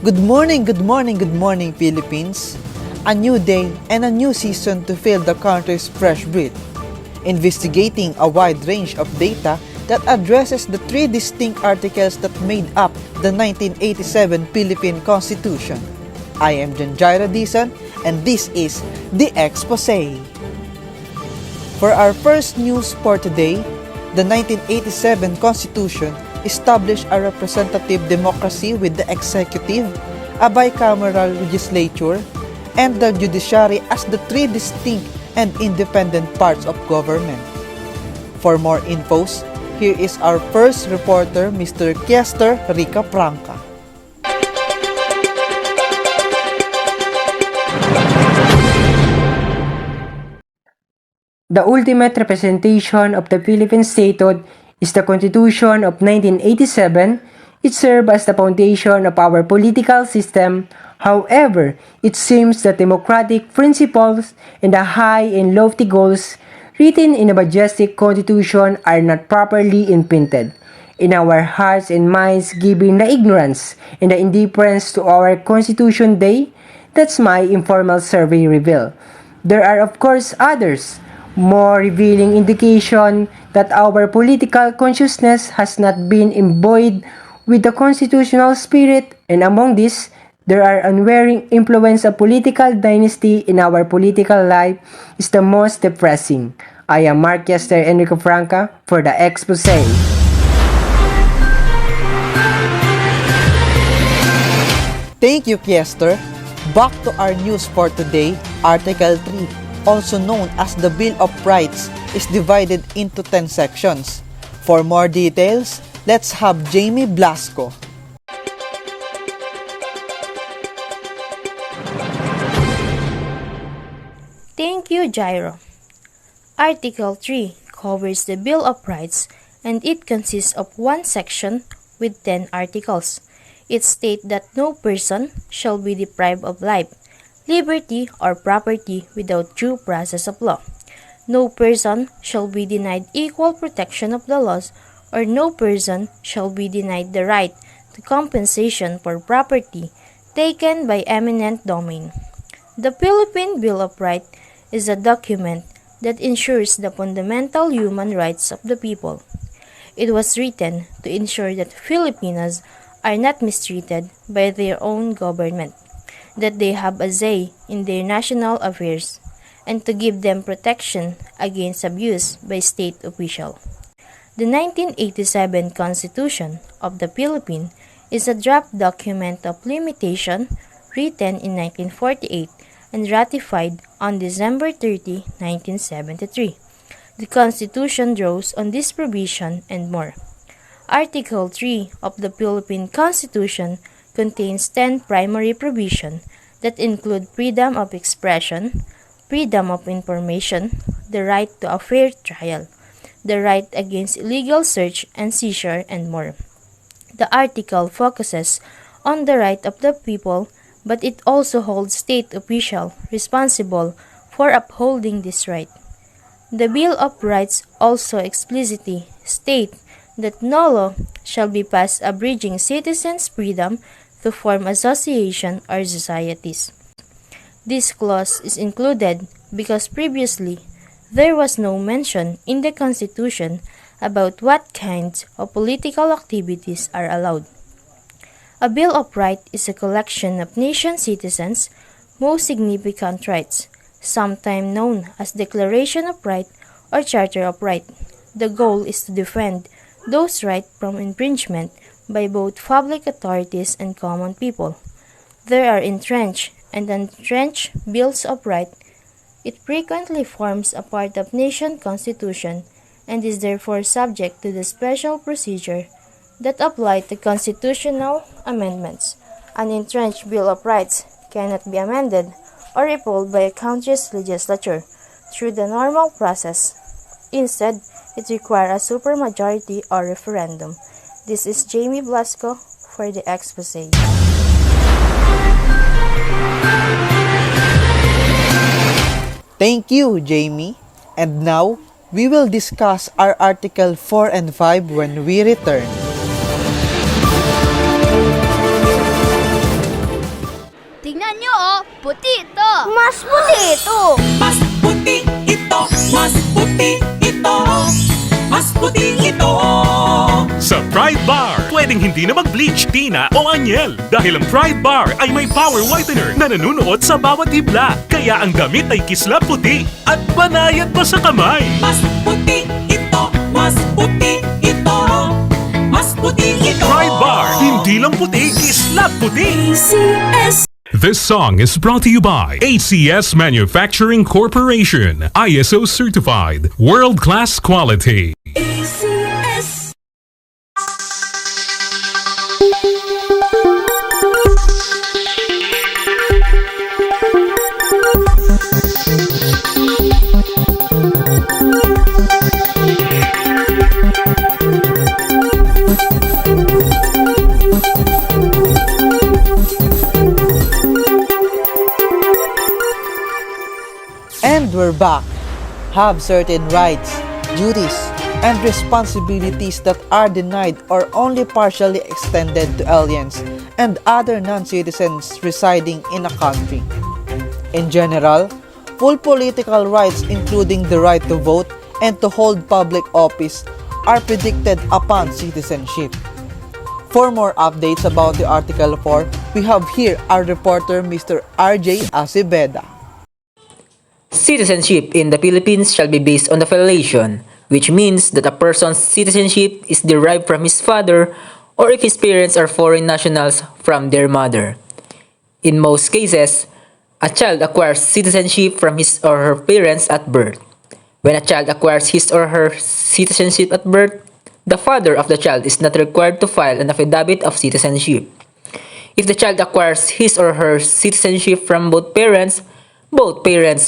Good morning, Philippines. A new day and a new season to fill the country's fresh breath. Investigating a wide range of data that addresses the three distinct articles that made up the 1987 Philippine Constitution. I am Janjaira Dizon and this is The Expose. For our first news for today, the 1987 Constitution established a representative democracy with the executive, a bicameral legislature, and the judiciary as the three distinct and independent parts of government. For more infos, here is our first reporter, Mr. Kester Rica Franca. The ultimate representation of the Philippine statehood is the Constitution of 1987. It served as the foundation of our political system. However, it seems that democratic principles and the high and lofty goals written in a majestic constitution are not properly imprinted in our hearts and minds, given the ignorance and the indifference to our Constitution Day. That's my informal survey reveal. There are of course others, more revealing indication that our political consciousness has not been imbued with the constitutional spirit, and among these, there are unwearying influence of political dynasty in our political life is the most depressing. I am Mark Kester Enrico Franca for The Expose. Thank you, Kester. Back to our news for today, Article 3, also known as the Bill of Rights, is divided into 10 sections. For more details, let's have Jamie Blasco. Thank you, Jairo. Article 3 covers the Bill of Rights and it consists of one section with 10 articles. It states that no person shall be deprived of life, liberty, or property without due process of law. No person shall be denied equal protection of the laws, or no person shall be denied the right to compensation for property taken by eminent domain. The Philippine Bill of Rights is a document that ensures the fundamental human rights of the people. It was written to ensure that Filipinos are not mistreated by their own government, that they have a say in their national affairs, and to give them protection against abuse by state officials. The 1987 Constitution of the Philippines is a draft document of limitation written in 1948 and ratified on December 30, 1973. The Constitution draws on this provision and more. Article 3 of the Philippine Constitution contains 10 primary provisions that include freedom of expression, freedom of information, the right to a fair trial, the right against illegal search and seizure, and more. The article focuses on the right of the people, but it also holds state officials responsible for upholding this right. The Bill of Rights also explicitly states that no law shall be passed abridging citizens' freedom to form associations or societies. This clause is included because previously there was no mention in the Constitution about what kinds of political activities are allowed. A Bill of Rights is a collection of nation citizens' most significant rights, sometimes known as Declaration of Rights or Charter of Rights. The goal is to defend those rights from infringement by both public authorities and common people. There are entrenched and entrenched bills of rights. It frequently forms a part of nation constitution and is therefore subject to the special procedure that apply to constitutional amendments. An entrenched bill of rights cannot be amended or repealed by a country's legislature through the normal process. Instead, it requires a supermajority or referendum. This is Jamie Blasco for The Expose. Thank you, Jamie. And now, we will discuss our Article 4 and 5 when we return. Tingnan nyo, oh. Puti ito. Mas puti ito. Mas puti ito, mas puti ito, mas puti ito. Sa Pride Bar, pwedeng hindi na mag-bleach, tina o anyel dahil ang Pride Bar ay may power whitener na nanunuot sa bawat hibla. Kaya ang damit ay kislap puti at banayad pa sa kamay. Mas puti ito, mas puti ito, mas puti ito. Pride Bar, hindi lang puti, kislap puti. ACS. This song is brought to you by ACS Manufacturing Corporation, ISO certified, world-class quality. ACS. And we're back. Have certain rights, duties, and responsibilities that are denied or only partially extended to aliens and other non-citizens residing in a country. In general, full political rights including the right to vote and to hold public office are predicted upon citizenship. For more updates about the Article 4, we have here our reporter Mr. RJ Aceveda. Citizenship in the Philippines shall be based on affiliation, which means that a person's citizenship is derived from his father or if his parents are foreign nationals from their mother. In most cases, a child acquires citizenship from his or her parents at birth. When a child acquires his or her citizenship at birth, the father of the child is not required to file an affidavit of citizenship. If the child acquires his or her citizenship from both parents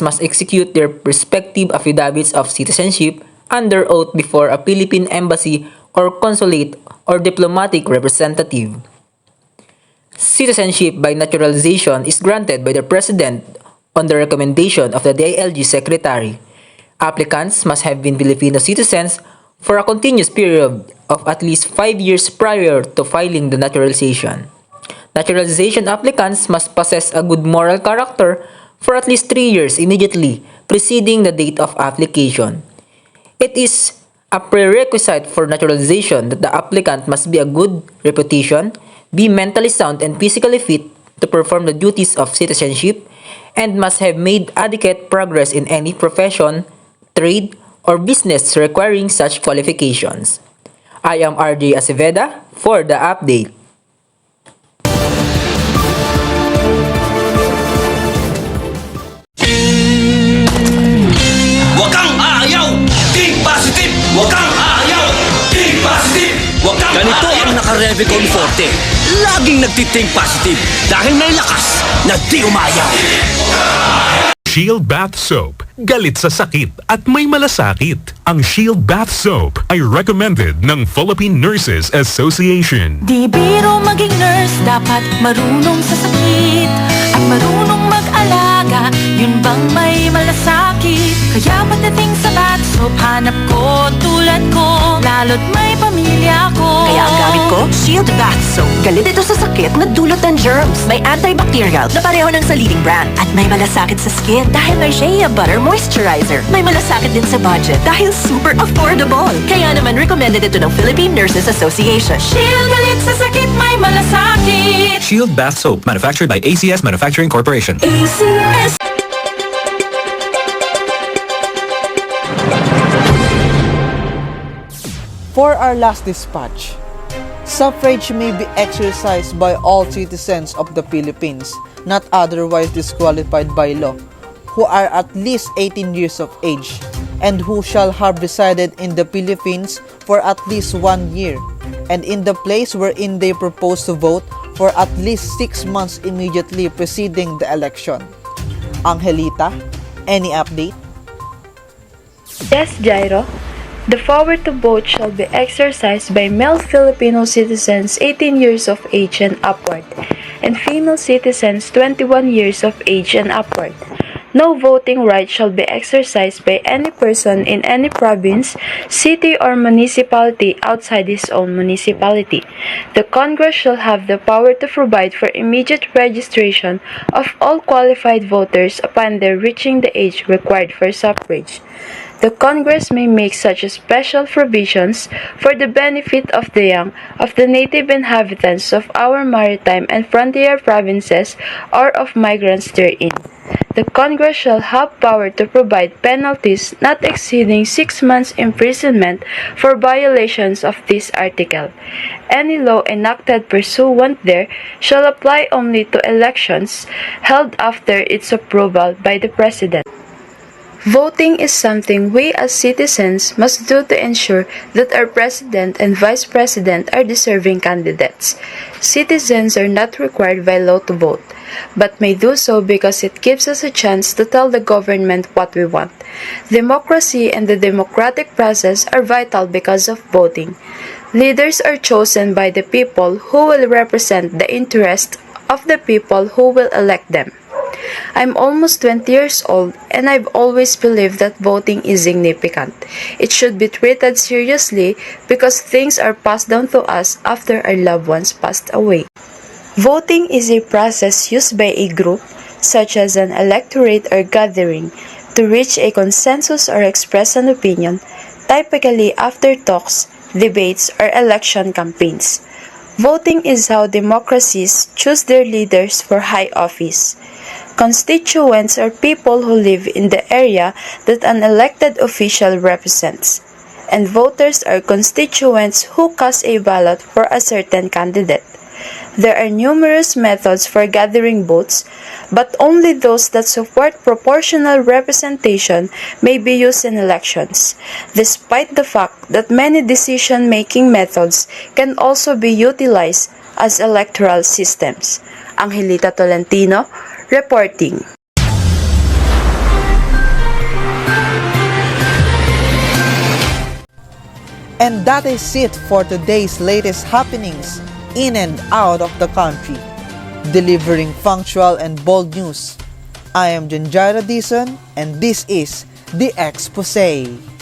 must execute their respective affidavits of citizenship under oath before a Philippine embassy or consulate or diplomatic representative. Citizenship by naturalization is granted by the President on the recommendation of the DILG Secretary. Applicants must have been Filipino citizens for a continuous period of at least 5 years prior to filing the naturalization. Naturalization applicants must possess a good moral character for at least 3 years immediately preceding the date of application. It is a prerequisite for naturalization that the applicant must be a good reputation, be mentally sound and physically fit to perform the duties of citizenship, and must have made adequate progress in any profession, trade, or business requiring such qualifications. I am RJ Aceveda for the update. Huwag kang aayaw! Think positive! Huwag kang aayaw! Think positive! Huwag kang Ganito ang naka-Revicon Forte. Laging nagtithink positive dahil may lakas na di umayaw. Shield Bath Soap. Galit sa sakit at may malasakit. Ang Shield Bath Soap ay recommended ng Philippine Nurses Association. Di biro maging nurse, dapat marunong sa sakit at marunong mag-alaga, yun bang may malasakit? Kaya pagdating sa bath soap, hanap ko tulad ko, lalo't may pamilya ko. Kaya ang gamit ko, Shield Bath Soap. Galit ito sa sakit na dulot ng germs. May antibacterial na pareho ng sa leading brand. At may malasakit sa skin dahil may Shea Butter Moisturizer. May malasakit din sa budget dahil super affordable. Kaya naman recommended ito ng Philippine Nurses Association. Shield galit sa sakit, may malasakit. Shield Bath Soap, manufactured by ACS Manufacturing Corporation. ACS. For our last dispatch, suffrage may be exercised by all citizens of the Philippines, not otherwise disqualified by law, who are at least 18 years of age, and who shall have resided in the Philippines for at least 1 year, and in the place wherein they propose to vote for at least 6 months immediately preceding the election. Angelita, any update? Yes, Jairo. The power to vote shall be exercised by male Filipino citizens 18 years of age and upward, and female citizens 21 years of age and upward. No voting right shall be exercised by any person in any province, city, or municipality outside his own municipality. The Congress shall have the power to provide for immediate registration of all qualified voters upon their reaching the age required for suffrage. The Congress may make such special provisions for the benefit of the young, of the native inhabitants of our maritime and frontier provinces, or of migrants therein. The Congress shall have power to provide penalties not exceeding 6 months' imprisonment for violations of this article. Any law enacted pursuant there shall apply only to elections held after its approval by the President. Voting is something we as citizens must do to ensure that our President and Vice President are deserving candidates. Citizens are not required by law to vote, but may do so because it gives us a chance to tell the government what we want. Democracy and the democratic process are vital because of voting. Leaders are chosen by the people who will represent the interest of the people who will elect them. I'm almost 20 years old and I've always believed that voting is significant. It should be treated seriously because things are passed down to us after our loved ones passed away. Voting is a process used by a group, such as an electorate or gathering, to reach a consensus or express an opinion, typically after talks, debates, or election campaigns. Voting is how democracies choose their leaders for high office. Constituents are people who live in the area that an elected official represents, and voters are constituents who cast a ballot for a certain candidate. There are numerous methods for gathering votes, but only those that support proportional representation may be used in elections, despite the fact that many decision-making methods can also be utilized as electoral systems. Angelita Tolentino, reporting. And that is it for today's latest happenings in and out of the country, delivering punctual and bold news. I am Janjara Dison and this is The Expose.